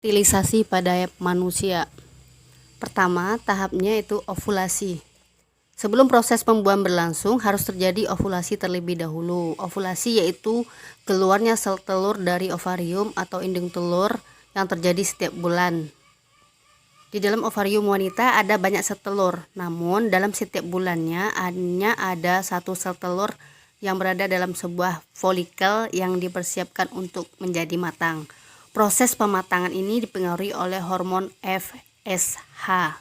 Fertilisasi pada manusia. Pertama, tahapnya itu ovulasi. Sebelum proses pembuahan berlangsung, harus terjadi ovulasi terlebih dahulu. Ovulasi yaitu keluarnya sel telur dari ovarium atau indung telur yang terjadi setiap bulan. Di dalam ovarium wanita ada banyak sel telur, namun dalam setiap bulannya hanya ada satu sel telur yang berada dalam sebuah folikel yang dipersiapkan untuk menjadi matang. Proses pematangan ini dipengaruhi oleh hormon FSH.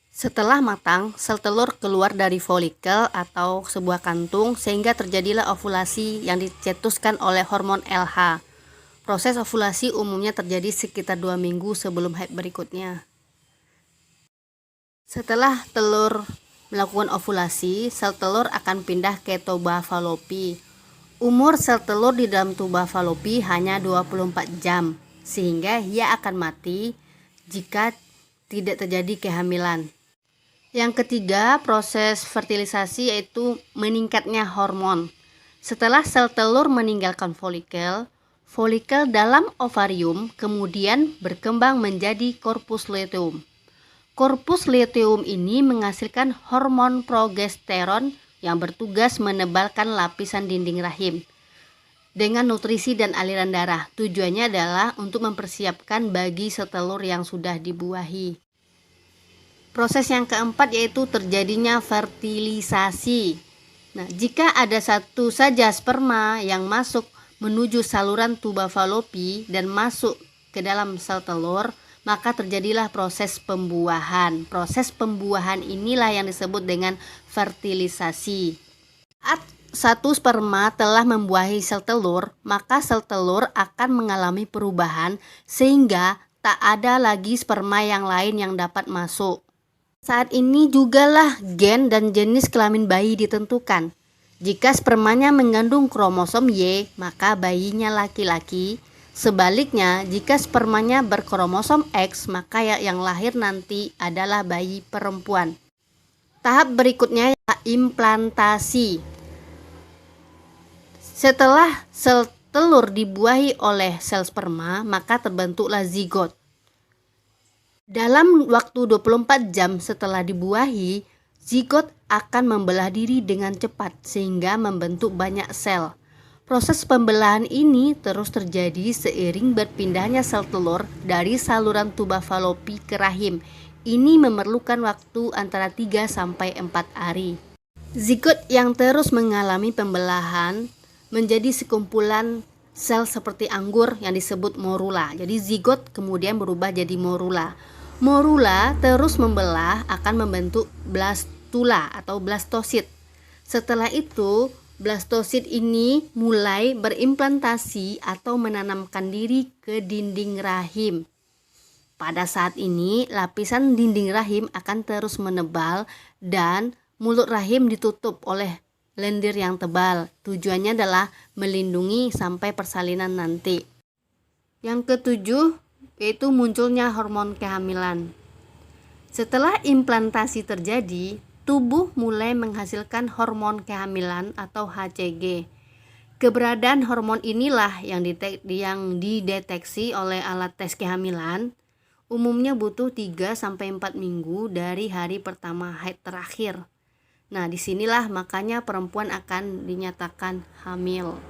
Setelah matang, sel telur keluar dari folikel atau sebuah kantung sehingga terjadilah ovulasi yang dicetuskan oleh hormon LH. Proses ovulasi umumnya terjadi sekitar 2 minggu sebelum haid berikutnya. Setelah telur melakukan ovulasi, sel telur akan pindah ke tuba Fallopi. Umur sel telur di dalam tuba Fallopi hanya 24 jam, sehingga ia akan mati jika tidak terjadi kehamilan. Yang ketiga, proses fertilisasi yaitu meningkatnya hormon. Setelah sel telur meninggalkan folikel, folikel dalam ovarium kemudian berkembang menjadi corpus luteum. Corpus luteum ini menghasilkan hormon progesteron yang bertugas menebalkan lapisan dinding rahim dengan nutrisi dan aliran darah. Tujuannya adalah untuk mempersiapkan bagi sel telur yang sudah dibuahi. Proses yang keempat yaitu terjadinya fertilisasi. Nah, jika ada satu saja sperma yang masuk menuju saluran tuba Fallopi dan masuk ke dalam sel telur, maka terjadilah proses pembuahan. Proses pembuahan inilah yang disebut dengan fertilisasi. Saat satu sperma telah membuahi sel telur, maka sel telur akan mengalami perubahan sehingga tak ada lagi sperma yang lain yang dapat masuk. Saat ini jugalah gen dan jenis kelamin bayi ditentukan. Jika spermanya mengandung kromosom Y, maka bayinya laki-laki. Sebaliknya, jika spermanya berkromosom X, maka yang lahir nanti adalah bayi perempuan. Tahap berikutnya adalah implantasi. Setelah sel telur dibuahi oleh sel sperma, maka terbentuklah zigot. Dalam waktu 24 jam setelah dibuahi, zigot akan membelah diri dengan cepat sehingga membentuk banyak sel. Proses pembelahan ini terus terjadi seiring berpindahnya sel telur dari saluran tuba Fallopi ke rahim. Ini memerlukan waktu antara 3 sampai 4 hari. Zigot yang terus mengalami pembelahan menjadi sekumpulan sel seperti anggur yang disebut morula. Jadi zigot kemudian berubah jadi morula. Morula terus membelah akan membentuk blastula atau blastosit. Setelah itu, blastosit ini mulai berimplantasi atau menanamkan diri ke dinding rahim. Pada saat ini, lapisan dinding rahim akan terus menebal dan mulut rahim ditutup oleh lendir yang tebal. Tujuannya adalah melindungi sampai persalinan nanti. Yang ketujuh, yaitu munculnya hormon kehamilan. Setelah implantasi terjadi, tubuh mulai menghasilkan hormon kehamilan atau HCG. Keberadaan hormon inilah yang dideteksi oleh alat tes kehamilan. Umumnya butuh 3-4 minggu dari hari pertama haid terakhir. Nah, disinilah makanya perempuan akan dinyatakan hamil.